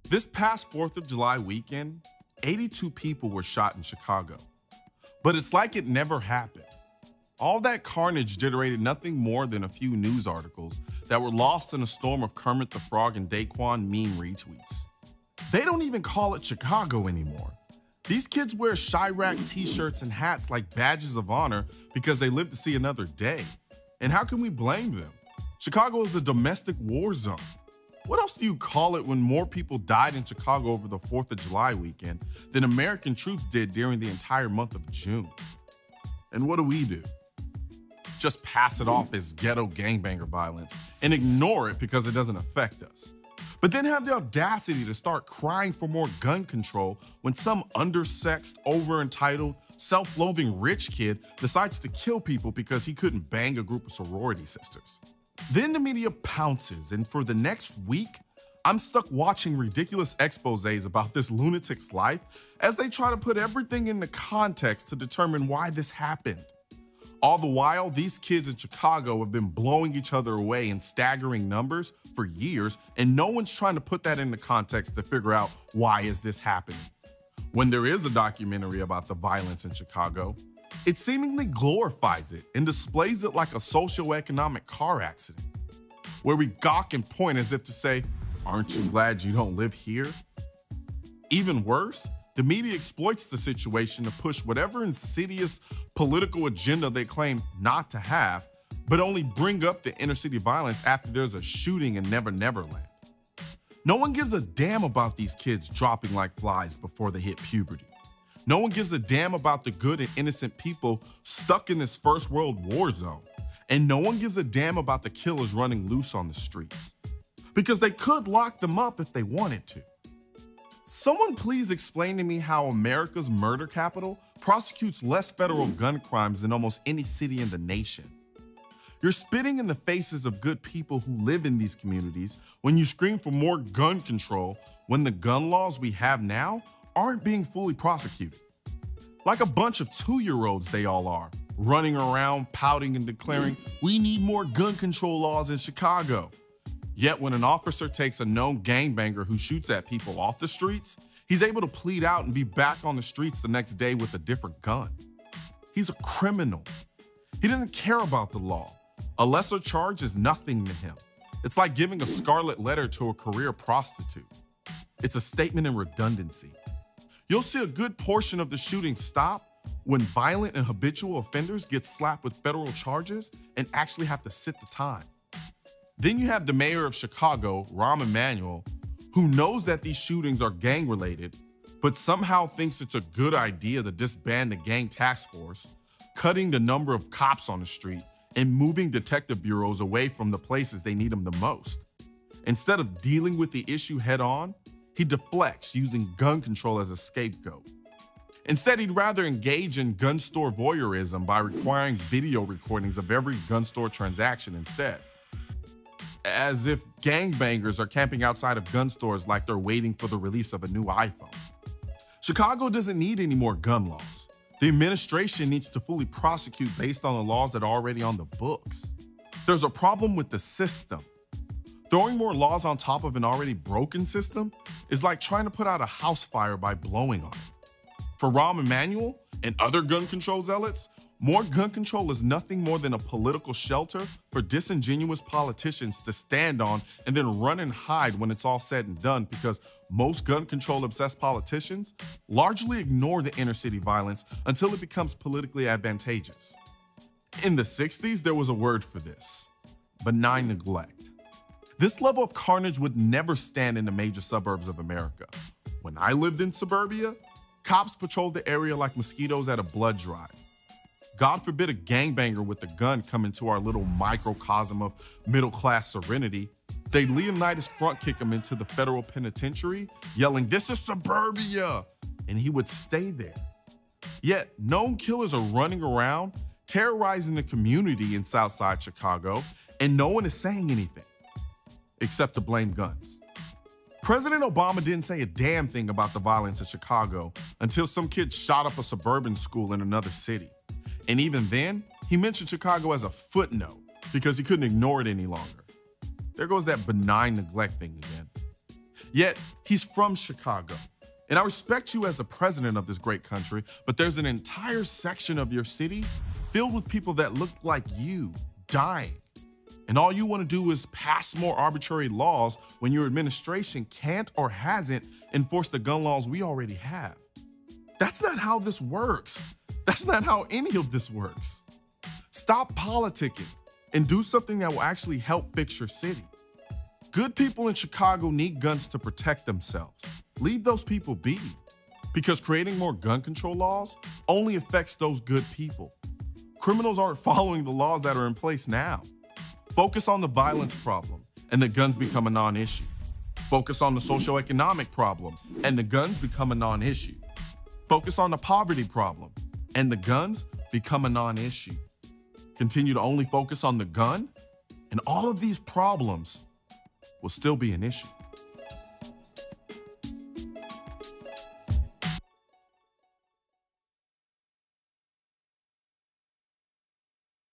This past 4th of July weekend, 82 people were shot in Chicago. But it's like it never happened. All that carnage generated nothing more than a few news articles that were lost in a storm of Kermit the Frog and Daquan meme retweets. They don't even call it Chicago anymore. These kids wear Chirac t-shirts and hats like badges of honor because they live to see another day. And how can we blame them? Chicago is a domestic war zone. What else do you call it when more people died in Chicago over the 4th of July weekend than American troops did during the entire month of June? And what do? Just pass it off as ghetto gangbanger violence and ignore it because it doesn't affect us. But then have the audacity to start crying for more gun control when some undersexed, over-entitled, self-loathing rich kid decides to kill people because he couldn't bang a group of sorority sisters. Then the media pounces, and for the next week, I'm stuck watching ridiculous exposés about this lunatic's life as they try to put everything into context to determine why this happened. All the while, these kids in Chicago have been blowing each other away in staggering numbers for years, and no one's trying to put that into context to figure out why is this happening. When there is a documentary about the violence in Chicago, it seemingly glorifies it and displays it like a socioeconomic car accident, where we gawk and point as if to say, "Aren't you glad you don't live here?" Even worse, the media exploits the situation to push whatever insidious political agenda they claim not to have, but only bring up the inner city violence after there's a shooting in Never Never Land. No one gives a damn about these kids dropping like flies before they hit puberty. No one gives a damn about the good and innocent people stuck in this first world war zone. And no one gives a damn about the killers running loose on the streets. Because they could lock them up if they wanted to. Someone please explain to me how America's murder capital prosecutes less federal gun crimes than almost any city in the nation. You're spitting in the faces of good people who live in these communities when you scream for more gun control when the gun laws we have now aren't being fully prosecuted. Like a bunch of 2-year-olds they all are, running around pouting and declaring, "We need more gun control laws in Chicago." Yet when an officer takes a known gangbanger who shoots at people off the streets, he's able to plead out and be back on the streets the next day with a different gun. He's a criminal. He doesn't care about the law. A lesser charge is nothing to him. It's like giving a scarlet letter to a career prostitute. It's a statement in redundancy. You'll see a good portion of the shootings stop when violent and habitual offenders get slapped with federal charges and actually have to sit the time. Then you have the mayor of Chicago, Rahm Emanuel, who knows that these shootings are gang-related, but somehow thinks it's a good idea to disband the gang task force, cutting the number of cops on the street, and moving detective bureaus away from the places they need them the most. Instead of dealing with the issue head-on, he deflects using gun control as a scapegoat. Instead, he'd rather engage in gun store voyeurism by requiring video recordings of every gun store transaction instead. As if gangbangers are camping outside of gun stores like they're waiting for the release of a new iPhone. Chicago doesn't need any more gun laws. The administration needs to fully prosecute based on the laws that are already on the books. There's a problem with the system. Throwing more laws on top of an already broken system is like trying to put out a house fire by blowing on it. For Rahm Emanuel and other gun control zealots, more gun control is nothing more than a political shelter for disingenuous politicians to stand on and then run and hide when it's all said and done, because most gun control obsessed politicians largely ignore the inner city violence until it becomes politically advantageous. In the 60s, there was a word for this: benign neglect. This level of carnage would never stand in the major suburbs of America. When I lived in suburbia, cops patrolled the area like mosquitoes at a blood drive. God forbid a gangbanger with a gun come into our little microcosm of middle-class serenity. They'd Leonidas front kick him into the federal penitentiary, yelling, "This is suburbia!" And he would stay there. Yet, known killers are running around, terrorizing the community in Southside Chicago, and no one is saying anything, except to blame guns. President Obama didn't say a damn thing about the violence in Chicago until some kid shot up a suburban school in another city. And even then, he mentioned Chicago as a footnote because he couldn't ignore it any longer. There goes that benign neglect thing again. Yet he's from Chicago. And I respect you as the president of this great country, but there's an entire section of your city filled with people that look like you, dying. And all you want to do is pass more arbitrary laws when your administration can't or hasn't enforced the gun laws we already have. That's not how this works. That's not how any of this works. Stop politicking and do something that will actually help fix your city. Good people in Chicago need guns to protect themselves. Leave those people be. Because creating more gun control laws only affects those good people. Criminals aren't following the laws that are in place now. Focus on the violence problem, and the guns become a non-issue. Focus on the socioeconomic problem, and the guns become a non-issue. Focus on the poverty problem, and the guns become a non-issue. Continue to only focus on the gun, and all of these problems will still be an issue.